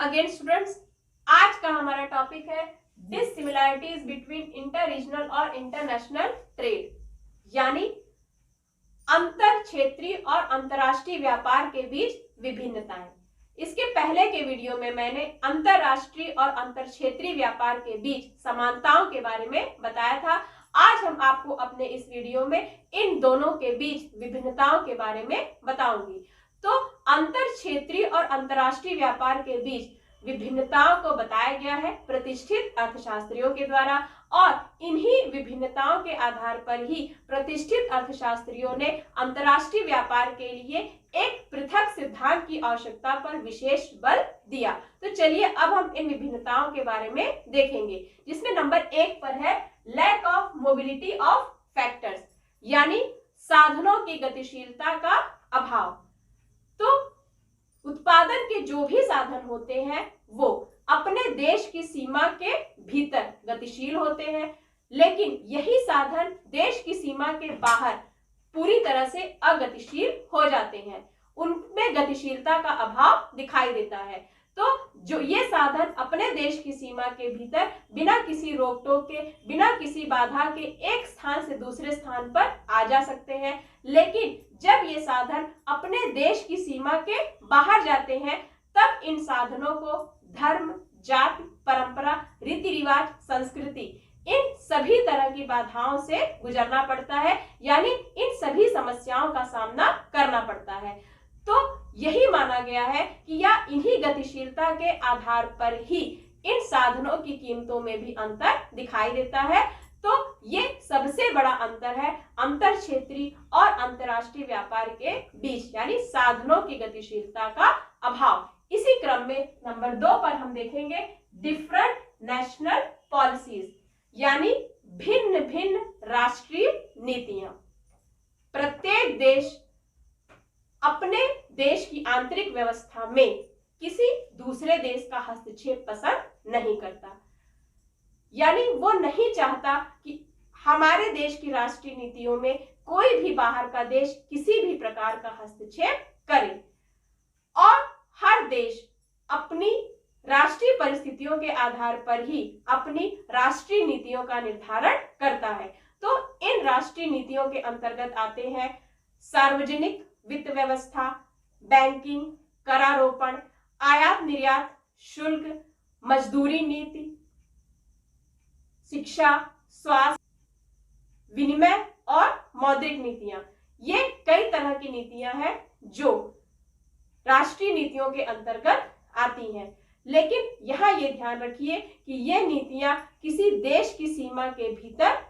Again students, आज का हमारा टॉपिक है डिससिमिलैरिटीज बिटवीन इंटर रीजनल और इंटरनेशनल ट्रेड, यानी अंतर क्षेत्रीय और अंतरराष्ट्रीय व्यापार के बीच विभिन्नताएं। इसके पहले के वीडियो में मैंने अंतरराष्ट्रीय और अंतर क्षेत्रीय व्यापार के बीच समानताओं के बारे में बताया था। आज हम आपको अपने इस वीडियो में इन दोनों के बीच विभिन्नताओं के बारे में बताऊंगी। तो अंतर क्षेत्रीय और अंतरराष्ट्रीय व्यापार के बीच विभिन्नताओं को बताया गया है प्रतिष्ठित अर्थशास्त्रियों के द्वारा, और इन्हीं विभिन्नताओं के आधार पर ही प्रतिष्ठित अर्थशास्त्रियों ने अंतरराष्ट्रीय व्यापार के लिए एक पृथक सिद्धांत की आवश्यकता पर विशेष बल दिया। तो चलिए अब हम इन विभिन्नताओं के बारे में देखेंगे, जिसमें नंबर 1 पर है lack of mobility of factors, यानी साधनों की गतिशीलता का अभाव। तो उत्पादन के जो भी साधन होते हैं वो अपने देश की सीमा के भीतर गतिशील होते हैं, लेकिन यही साधन देश की सीमा के बाहर पूरी तरह से अगतिशील हो जाते हैं, उनमें गतिशीलता का अभाव दिखाई देता है। तो जो ये साधन अपने देश की सीमा के भीतर बिना किसी रोक टोक के, बिना किसी बाधा के एक स्थान से दूसरे स्थान पर आ जा सकते हैं, लेकिन जब ये साधन अपने देश की सीमा के बाहर जाते हैं तब इन साधनों को धर्म, जाति, परंपरा, रीति रिवाज, संस्कृति, इन सभी तरह की बाधाओं से गुजरना पड़ता है, यानी इन सभी समस्याओं का सामना करना पड़ता है। तो यही माना गया है कि या इन्हीं गतिशीलता के आधार पर ही इन साधनों की कीमतों में भी अंतर दिखाई देता है। तो ये सबसे बड़ा अंतर है अंतर क्षेत्रीय और अंतरराष्ट्रीय व्यापार के बीच, यानी साधनों की गतिशीलता का अभाव। इसी क्रम में नंबर 2 पर हम देखेंगे डिफरेंट नेशनल पॉलिसीज, यानी भिन्न भिन्न राष्ट्रीय नीतियां। प्रत्येक देश अपने देश की आंतरिक व्यवस्था में किसी दूसरे देश का हस्तक्षेप पसंद नहीं करता, यानी वो नहीं चाहता कि हमारे देश की राष्ट्रीय नीतियों में कोई भी बाहर का देश किसी भी प्रकार का हस्तक्षेप करे, और हर देश अपनी राष्ट्रीय परिस्थितियों के आधार पर ही अपनी राष्ट्रीय नीतियों का निर्धारण करता है। तो इन राष्ट्रीय नीतियों के अंतर्गत आते हैं सार्वजनिक वित्त व्यवस्था, बैंकिंग, करारोपण, आयात निर्यात शुल्क, मजदूरी नीति, शिक्षा, स्वास्थ्य, विनिमय और मौद्रिक नीतियां। ये कई तरह की नीतियां हैं जो राष्ट्रीय नीतियों के अंतर्गत आती हैं, लेकिन यहाँ ये ध्यान रखिए कि ये नीतियां किसी देश की सीमा के भीतर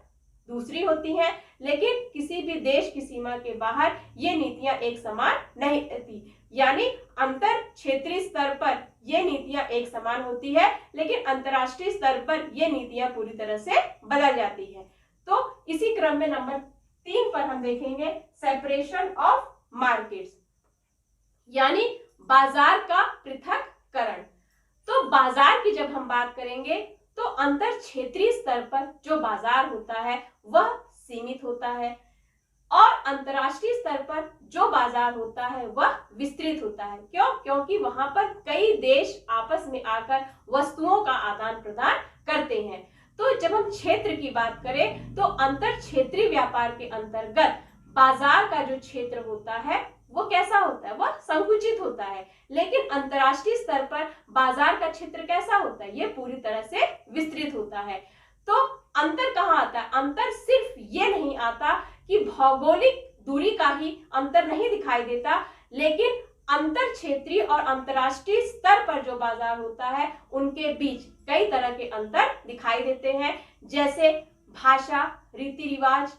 दूसरी होती हैं, लेकिन किसी भी देश की सीमा के बाहर ये नीतियां एक समान नहीं रहती। यानी अंतर क्षेत्रीय स्तर पर ये नीतियां एक समान होती है, लेकिन अंतरराष्ट्रीय स्तर पर ये नीतियां पूरी तरह से बदल जाती है। तो इसी क्रम में नंबर 3 पर हम देखेंगे सेपरेशन ऑफ मार्केट्स, यानी बाजार का पृथककरण। तो बाजार की जब हम बात करेंगे तो अंतर क्षेत्रीय स्तर पर जो बाजार होता है वह सीमित होता है, और अंतरराष्ट्रीय स्तर पर जो बाजार होता है वह विस्तृत होता है। क्यों? क्योंकि वहां पर कई देश आपस में आकर वस्तुओं का आदान प्रदान करते हैं। तो जब हम क्षेत्र की बात करें तो अंतर क्षेत्रीय व्यापार के अंतर्गत बाजार का जो क्षेत्र होता है वो कैसा होता है? वह संकुचित होता है, लेकिन अंतरराष्ट्रीय स्तर पर बाजार का क्षेत्र कैसा होता है? ये पूरी तरह से विस्तृत होता है। तो अंतर कहाँ आता है? अंतर सिर्फ ये नहीं आता कि भौगोलिक दूरी का ही अंतर नहीं दिखाई देता, लेकिन अंतर क्षेत्रीय और अंतरराष्ट्रीय स्तर पर जो बाजार होता है उनके बीच कई तरह के अंतर दिखाई देते हैं, जैसे भाषा, रीति रिवाज,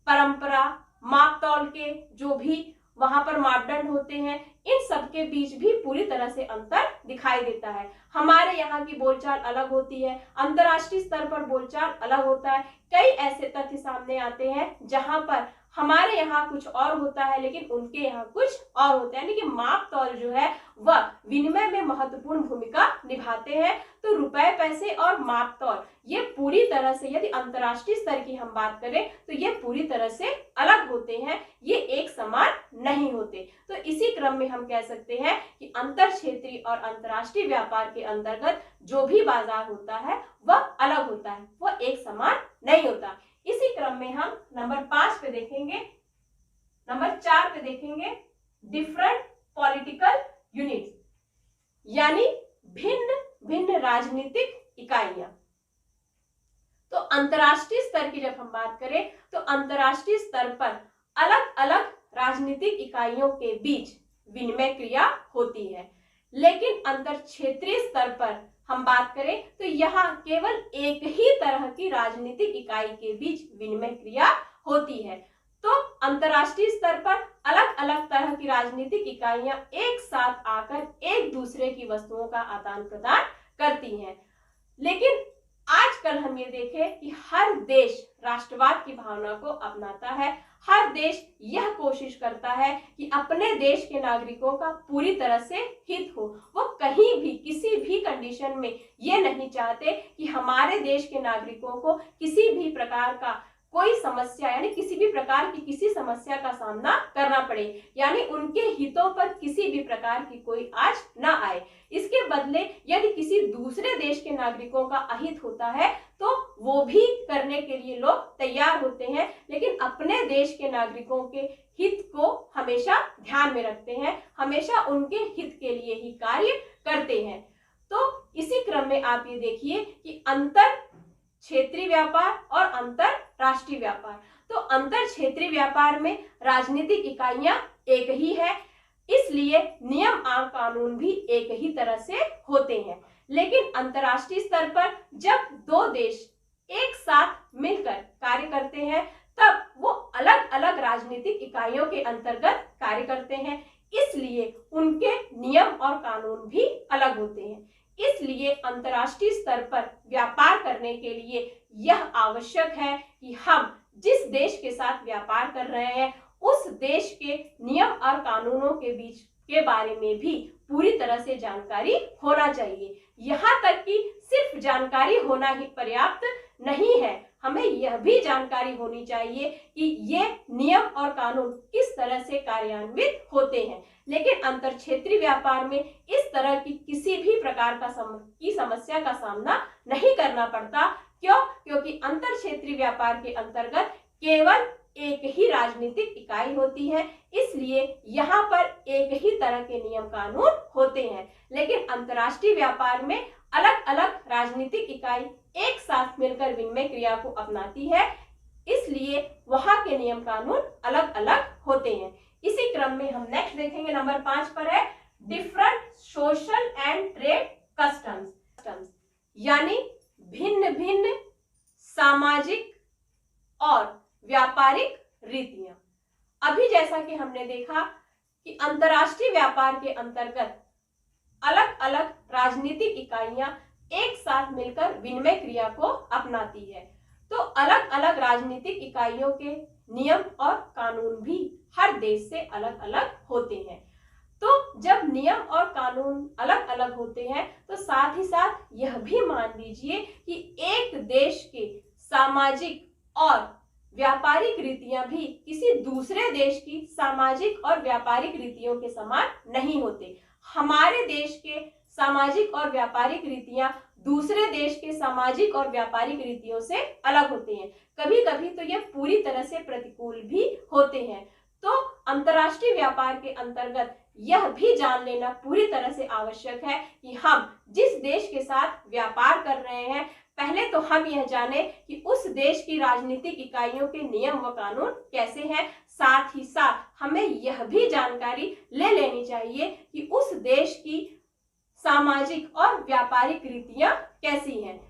परंपरा, मापतौल के जो भी वहां पर मापदंड होते हैं, इन सब के बीच भी पूरी तरह से अंतर दिखाई देता है। हमारे यहाँ की बोलचाल अलग होती है, अंतरराष्ट्रीय स्तर पर बोलचाल अलग होता है। कई ऐसे तथ्य सामने आते हैं जहां पर हमारे यहाँ कुछ और होता है लेकिन उनके यहाँ कुछ और होता है, यानी कि माप तौल जो है वह विनिमय में महत्वपूर्ण भूमिका निभाते हैं। तो रुपए पैसे और माप तौल ये पूरी तरह से, यदि अंतर्राष्ट्रीय स्तर की हम बात करें तो ये पूरी तरह से अलग होते हैं, ये एक समान नहीं होते। तो इसी क्रम में हम कह सकते हैं कि अंतर क्षेत्रीय और अंतर्राष्ट्रीय व्यापार के अंतर्गत जो भी बाजार होता है वह अलग होता है, वह एक समान नहीं होता। इसी क्रम में हम नंबर 5 पे देखेंगे, नंबर 4 पे देखेंगे डिफरेंट पॉलिटिकल यूनिट्स, यानी भिन्न भिन्न राजनीतिक इकाइयां। तो अंतर्राष्ट्रीय स्तर की जब हम बात करें तो अंतर्राष्ट्रीय स्तर पर अलग अलग राजनीतिक इकाइयों के बीच विनिमय क्रिया होती है, लेकिन अंतर क्षेत्रीय स्तर पर हम बात करें तो यहाँ केवल एक ही तरह की राजनीतिक इकाई के बीच विनिमय क्रिया होती है। तो अंतर्राष्ट्रीय स्तर पर अलग अलग तरह की राजनीतिक इकाइयां एक साथ आकर एक दूसरे की वस्तुओं का आदान प्रदान करती हैं, लेकिन आजकल हम ये देखें कि हर देश राष्ट्रवाद की भावना को अपनाता है। हर देश यह कोशिश करता है कि अपने देश के नागरिकों का पूरी तरह से हित हो। वो कहीं भी किसी भी कंडीशन में ये नहीं चाहते कि हमारे देश के नागरिकों को किसी भी प्रकार का कोई समस्या, यानी किसी भी प्रकार की किसी समस्या का सामना करना पड़े, यानी उनके हितों पर किसी भी प्रकार की कोई आंच न आए। इसके बदले यदि किसी दूसरे देश के नागरिकों का अहित होता है तो वो भी करने के लिए लोग तैयार होते हैं, लेकिन अपने देश के नागरिकों के हित को हमेशा ध्यान में रखते हैं, हमेशा उनके हित के लिए ही कार्य करते हैं। तो इसी क्रम में आप ये देखिए कि अंतर क्षेत्रीय व्यापार और अंतरराष्ट्रीय व्यापार। तो अंतर क्षेत्रीय व्यापार में राजनीतिक इकाइयां एक ही है, इसलिए नियम और कानून भी एक ही तरह से होते हैं, लेकिन अंतर्राष्ट्रीय स्तर पर जब दो देश एक साथ मिलकर कार्य करते हैं तब वो अलग अलग राजनीतिक इकाइयों के अंतर्गत कार्य करते हैं, इसलिए उनके नियम और कानून भी अलग होते हैं। इसलिए अंतर्राष्ट्रीय स्तर पर व्यापार करने के लिए यह आवश्यक है कि हम जिस देश के साथ व्यापार कर रहे हैं उस देश के नियम और कानूनों के बीच के बारे में भी पूरी तरह से जानकारी होना चाहिए। यहाँ तक कि सिर्फ जानकारी होना ही पर्याप्त नहीं है, हमें यह भी जानकारी होनी चाहिए कि ये नियम और कानून किस तरह से कार्यान्वित होते हैं। लेकिन अंतर क्षेत्रीय व्यापार में इस तरह की किसी भी प्रकार की समस्या का सामना नहीं करना पड़ता। क्यों? क्योंकि अंतर क्षेत्रीय व्यापार के अंतर्गत केवल एक ही राजनीतिक इकाई होती है, इसलिए यहाँ पर एक ही तरह के नियम कानून होते हैं। लेकिन अंतर्राष्ट्रीय व्यापार में अलग अलग राजनीतिक इकाई एक साथ मिलकर विनिमय क्रिया को अपनाती है, इसलिए वहां के नियम कानून अलग अलग होते हैं। इसी क्रम में हम नेक्स्ट देखेंगे, नंबर 5 पर है different social and trade customs, यानी भिन्न भिन्न सामाजिक और व्यापारिक रीतियां। अभी जैसा कि हमने देखा कि अंतर्राष्ट्रीय व्यापार के अंतर्गत अलग अलग राजनीतिक इकाइयां एक साथ मिलकर विनिमय क्रिया को अपनाती है, तो अलग अलग राजनीतिक इकाइयों के नियम और कानून भी हर देश से अलग अलग होते हैं। तो जब नियम और कानून अलग अलग होते हैं तो साथ ही साथ यह भी मान लीजिए कि एक देश के सामाजिक और व्यापारिक रीतियां भी किसी दूसरे देश की सामाजिक और व्यापारिक रीतियों के समान नहीं होते। हमारे देश के सामाजिक और व्यापारिक रीतियां दूसरे देश के सामाजिक और व्यापारिक रीतियों से अलग होते हैं, कभी कभी तो ये पूरी तरह से प्रतिकूल भी होते हैं। तो अंतर्राष्ट्रीय व्यापार के अंतर्गत यह भी जान लेना पूरी तरह से आवश्यक है कि हम जिस देश के साथ व्यापार कर रहे हैं, पहले तो हम यह जाने कि उस देश की राजनीतिक इकाइयों के नियम व कानून कैसे हैं। साथ ही साथ हमें यह भी जानकारी ले लेनी चाहिए कि उस देश की सामाजिक और व्यापारिक रीतियां कैसी हैं,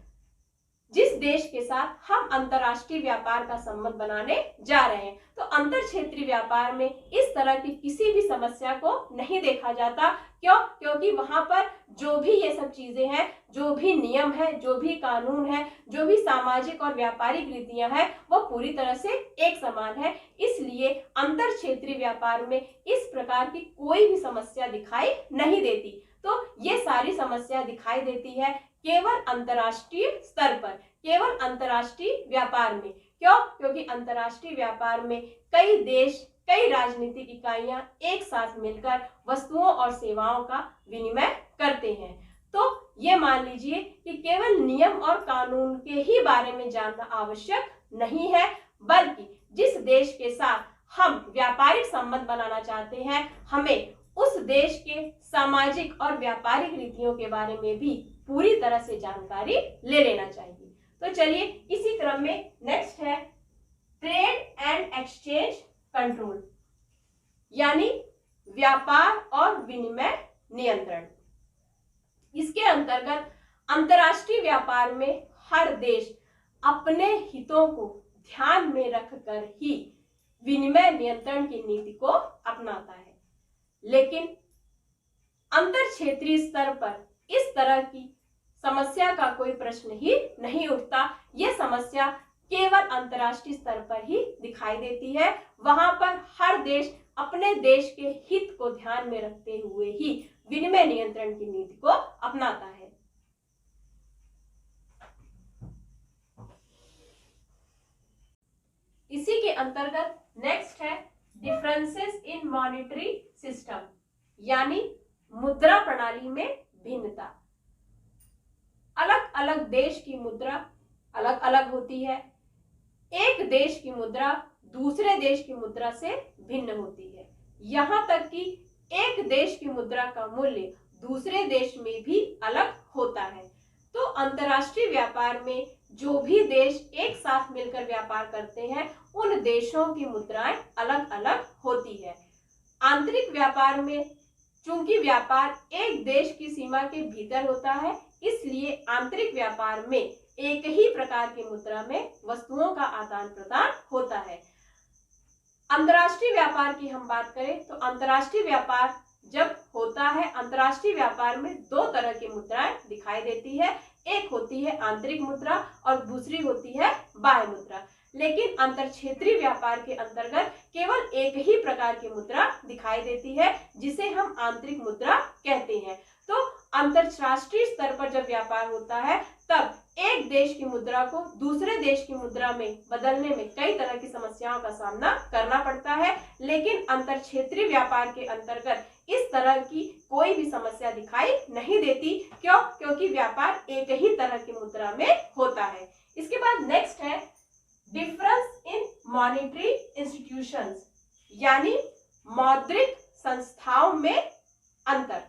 जिस देश के साथ हम अंतर्राष्ट्रीय व्यापार का संबंध बनाने जा रहे हैं। तो अंतर क्षेत्रीय व्यापार में इस तरह की किसी भी समस्या को नहीं देखा जाता। क्यों? क्योंकि वहां पर जो भी ये सब चीजें हैं, जो भी नियम है, जो भी कानून है, जो भी सामाजिक और व्यापारिक रीतियां हैं, वो पूरी तरह से एक समान है। इसलिए अंतर क्षेत्रीय व्यापार में इस प्रकार की कोई भी समस्या दिखाई नहीं देती। तो ये सारी समस्या दिखाई देती है केवल अंतर्राष्ट्रीय स्तर पर, केवल अंतर्राष्ट्रीय व्यापार में। क्यों? क्योंकि अंतर्राष्ट्रीय व्यापार में कई देश, कई राजनीतिक इकाइयां एक साथ मिलकर वस्तुओं और सेवाओं का विनिमय करते हैं। तो ये मान लीजिए कि केवल नियम और कानून के ही बारे में जानना आवश्यक नहीं है, बल्कि जिस देश के साथ हम व्यापारिक संबंध बनाना चाहते हैं, हमें उस देश के सामाजिक और व्यापारिक रीतियों के बारे में भी पूरी तरह से जानकारी ले लेना चाहिए। तो चलिए इसी क्रम में नेक्स्ट है ट्रेड एंड एक्सचेंज कंट्रोल, यानी व्यापार और विनिमय नियंत्रण। इसके अंतर्गत अंतर्राष्ट्रीय व्यापार में हर देश अपने हितों को ध्यान में रखकर ही विनिमय नियंत्रण की नीति को अपनाता है। लेकिन अंतर क्षेत्रीय स्तर पर इस तरह की समस्या का कोई प्रश्न ही नहीं उठता। यह समस्या केवल अंतर्राष्ट्रीय स्तर पर ही दिखाई देती है। वहां पर हर देश अपने देश के हित को ध्यान में रखते हुए ही विनिमय नियंत्रण की नीति को अपनाता है। इसी के अंतर्गत नेक्स्ट है डिफरेंसेस इन मॉनेटरी सिस्टम, यानी मुद्रा प्रणाली में भिन्नता। अलग अलग देश की मुद्रा अलग अलग होती है। एक देश की मुद्रा दूसरे देश की मुद्रा से भिन्न होती है। यहाँ तक कि एक देश की मुद्रा का मूल्य दूसरे देश में भी अलग होता है। तो अंतर्राष्ट्रीय व्यापार में जो भी देश एक साथ मिलकर व्यापार करते हैं, उन देशों की मुद्राएं अलग अलग होती है। आंतरिक व्यापार में चूंकि व्यापार एक देश की सीमा के भीतर होता है, इसलिए आंतरिक व्यापार में एक ही प्रकार की मुद्रा में वस्तुओं का आदान प्रदान होता है। अंतर्राष्ट्रीय व्यापार की हम बात करें तो अंतर्राष्ट्रीय व्यापार जब होता है, अंतर्राष्ट्रीय व्यापार में दो तरह की मुद्राएं दिखाई देती है। एक होती है आंतरिक मुद्रा और दूसरी होती है बाह्य मुद्रा। लेकिन अंतर क्षेत्रीय व्यापार के अंतर्गत केवल एक ही प्रकार की मुद्रा दिखाई देती है, जिसे हम आंतरिक मुद्रा कहते हैं। तो अंतरराष्ट्रीय स्तर पर जब व्यापार होता है, तब एक देश की मुद्रा को दूसरे देश की मुद्रा में बदलने में कई तरह की समस्याओं का सामना करना पड़ता है। लेकिन अंतर क्षेत्रीय व्यापार के अंतर्गत इस तरह की कोई भी समस्या दिखाई नहीं देती। क्यों? क्योंकि व्यापार एक ही तरह की मुद्रा में होता है। इसके बाद नेक्स्ट है डिफरेंस इन मॉनेटरी इंस्टीट्यूशंस, यानी मौद्रिक संस्थाओं में अंतर।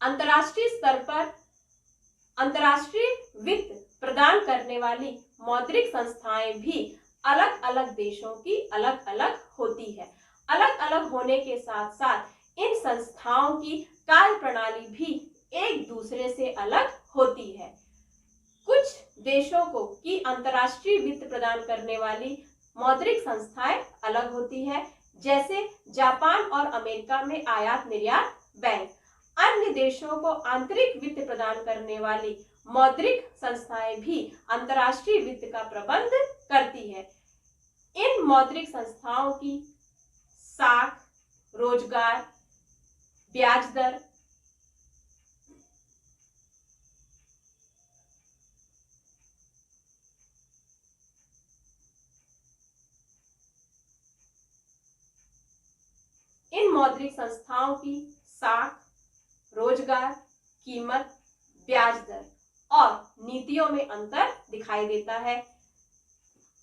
अंतर्राष्ट्रीय स्तर पर अंतर्राष्ट्रीय वित्त प्रदान करने वाली मौद्रिक संस्थाएं भी अलग अलग देशों की अलग अलग होती है। अलग अलग होने के साथ साथ इन संस्थाओं की कार्य प्रणाली भी एक दूसरे से अलग होती है। कुछ देशों को की अंतर्राष्ट्रीय वित्त प्रदान करने वाली मौद्रिक संस्थाएं अलग होती है, जैसे जापान और अमेरिका में आयात निर्यात बैंक। अन्य देशों को आंतरिक वित्त प्रदान करने वाली मौद्रिक संस्थाएं भी अंतर्राष्ट्रीय वित्त का प्रबंध करती है। इन मौद्रिक संस्थाओं की साख, रोजगार, ब्याज दर, इन मौद्रिक संस्थाओं की साख, रोजगार, कीमत, ब्याज दर और नीतियों में अंतर दिखाई देता है।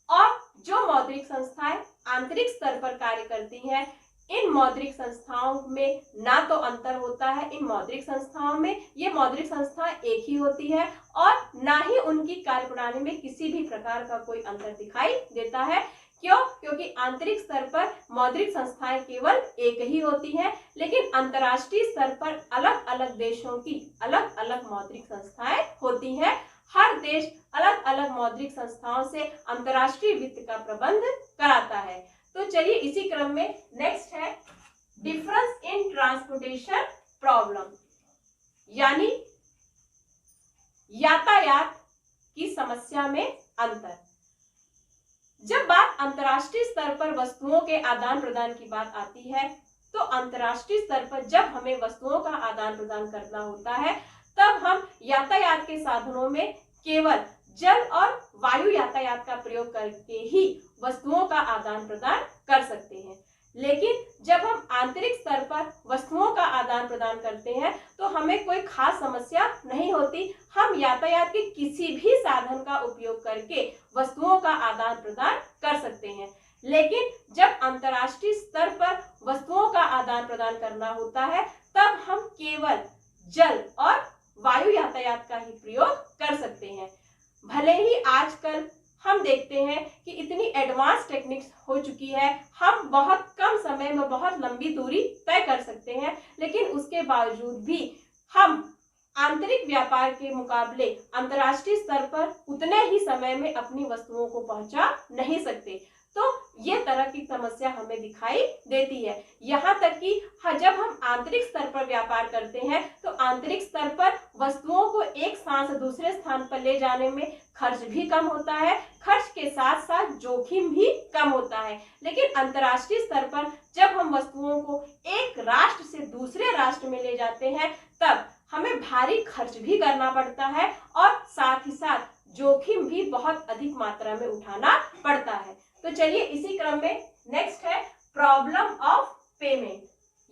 और जो मौद्रिक संस्थाएं आंतरिक स्तर पर कार्य करती हैं, इन मौद्रिक संस्थाओं में ना तो अंतर होता है। इन मौद्रिक संस्थाओं में ये मौद्रिक संस्थाएं एक ही होती है और ना ही उनकी कार्यप्रणाली में किसी भी प्रकार का कोई अंतर दिखाई देता है। क्यों? क्योंकि आंतरिक स्तर पर मौद्रिक संस्थाएं केवल एक ही होती हैं, लेकिन अंतर्राष्ट्रीय स्तर पर अलग अलग देशों की अलग अलग मौद्रिक संस्थाएं होती हैं। हर देश अलग अलग मौद्रिक संस्थाओं से अंतर्राष्ट्रीय वित्त का प्रबंध कराता है। तो चलिए इसी क्रम में नेक्स्ट है डिफरेंस इन ट्रांसपोर्टेशन प्रॉब्लम, यानी यातायात की समस्या में अंतर। जब बात अंतर्राष्ट्रीय स्तर पर वस्तुओं के आदान प्रदान की बात आती है, तो अंतर्राष्ट्रीय स्तर पर जब हमें वस्तुओं का आदान प्रदान करना होता है, तब हम यातायात के साधनों में केवल जल और वायु यातायात का प्रयोग करके ही वस्तुओं का आदान प्रदान कर सकते हैं। लेकिन जब हम आंतरिक स्तर पर वस्तुओं का आदान प्रदान करते हैं, तो हमें कोई खास समस्या नहीं होती। हम यातायात के किसी भी साधन का उपयोग करके वस्तुओं का आदान प्रदान कर सकते हैं। लेकिन जब अंतर्राष्ट्रीय स्तर पर वस्तुओं का आदान प्रदान करना होता है, तब हम केवल जल और वायु यातायात का ही प्रयोग कर सकते हैं। भले ही आजकल हम देखते हैं कि इतनी एडवांस टेक्निक्स हो चुकी है, हम बहुत कम समय में बहुत लंबी दूरी तय कर सकते हैं, लेकिन उसके बावजूद भी हम आंतरिक व्यापार के मुकाबले अंतर्राष्ट्रीय स्तर पर उतने ही समय में अपनी वस्तुओं को पहुंचा नहीं सकते। तो ये तरह की समस्या हमें दिखाई देती है। यहाँ तक कि जब हम आंतरिक स्तर पर व्यापार करते हैं, तो आंतरिक स्तर पर वस्तुओं को एक स्थान से दूसरे स्थान पर ले जाने में खर्च भी कम होता है, खर्च के साथ साथ जोखिम भी कम होता है। लेकिन अंतर्राष्ट्रीय स्तर पर जब हम वस्तुओं को एक राष्ट्र से दूसरे राष्ट्र में ले जाते हैं, तब हमें भारी खर्च भी करना पड़ता है और साथ ही साथ जोखिम भी बहुत अधिक मात्रा में उठाना पड़ता है। तो चलिए इसी क्रम में नेक्स्ट है प्रॉब्लम ऑफ पेमेंट,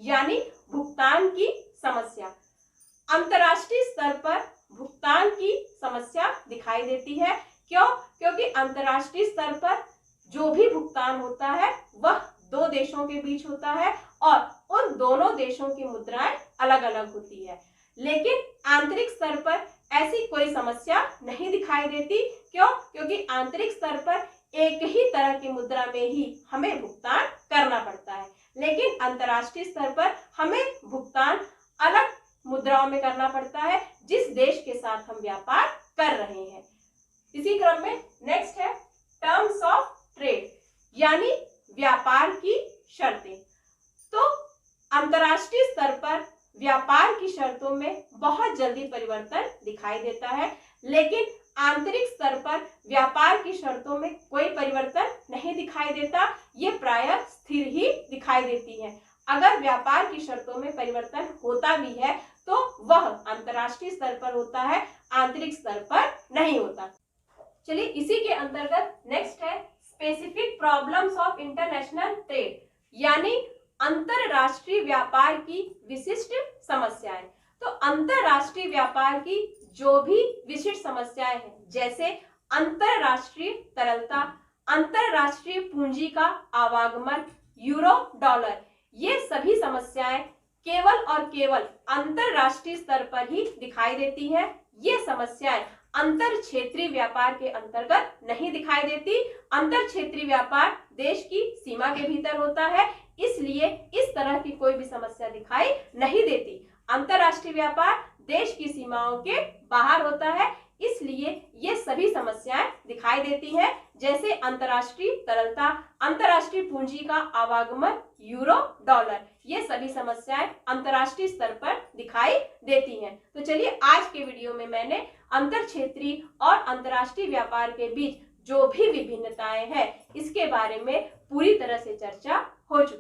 यानी भुगतान की समस्या। अंतर्राष्ट्रीय स्तर पर भुगतान की समस्या दिखाई देती है। क्यों? क्योंकि अंतर्राष्ट्रीय स्तर पर जो भी भुगतान होता है वह दो देशों के बीच होता है और उन दोनों देशों की मुद्राएं अलग अलग होती है। लेकिन आंतरिक स्तर पर ऐसी कोई समस्या नहीं दिखाई देती। क्यों? क्योंकि आंतरिक स्तर पर एक ही तरह की मुद्रा में ही हमें भुगतान करना पड़ता है, लेकिन अंतर्राष्ट्रीय स्तर पर हमें भुगतान अलग मुद्राओं में करना पड़ता है जिस देश के साथ हम व्यापार कर रहे हैं। इसी क्रम में नेक्स्ट है टर्म्स ऑफ ट्रेड, यानी व्यापार की शर्तें। तो अंतर्राष्ट्रीय स्तर पर व्यापार की शर्तों में बहुत जल्दी परिवर्तन दिखाई देता है, लेकिन आंतरिक स्तर पर व्यापार की शर्तों में कोई परिवर्तन नहीं दिखाई देता, ये प्रायः स्थिर ही दिखाई देती है। अगर व्यापार की शर्तों में परिवर्तन होता भी है तो वह अंतर्राष्ट्रीय स्तर पर होता है, आंतरिक स्तर पर नहीं होता। चलिए इसी के अंतर्गत नेक्स्ट है specific problems of international trade, यानी अंतरराष्ट्रीय व्यापार की विशिष्ट समस्याएं। तो अंतरराष्ट्रीय व्यापार की जो भी विशिष्ट समस्याएं हैं, जैसे अंतरराष्ट्रीय तरलता, अंतरराष्ट्रीय पूंजी का आवागमन, यूरो डॉलर, ये सभी समस्याएं केवल और केवल अंतरराष्ट्रीय स्तर पर ही दिखाई देती है। ये समस्याएं अंतर क्षेत्रीय व्यापार के अंतर्गत नहीं दिखाई देती। अंतर क्षेत्रीय व्यापार देश की सीमा के भीतर होता है, इसलिए इस तरह की कोई भी समस्या दिखाई नहीं देती। अंतरराष्ट्रीय व्यापार देश की सीमाओं के बाहर होता है, इसलिए ये सभी समस्याएं दिखाई देती हैं, जैसे अंतरराष्ट्रीय तरलता, अंतरराष्ट्रीय पूंजी का आवागमन, यूरो डॉलर, ये सभी समस्याएं अंतरराष्ट्रीय स्तर पर दिखाई देती हैं। तो चलिए आज के वीडियो में मैंने अंतर क्षेत्रीय और अंतरराष्ट्रीय व्यापार के बीच जो भी विभिन्नताएं हैं इसके बारे में पूरी तरह से चर्चा हो चुकी है।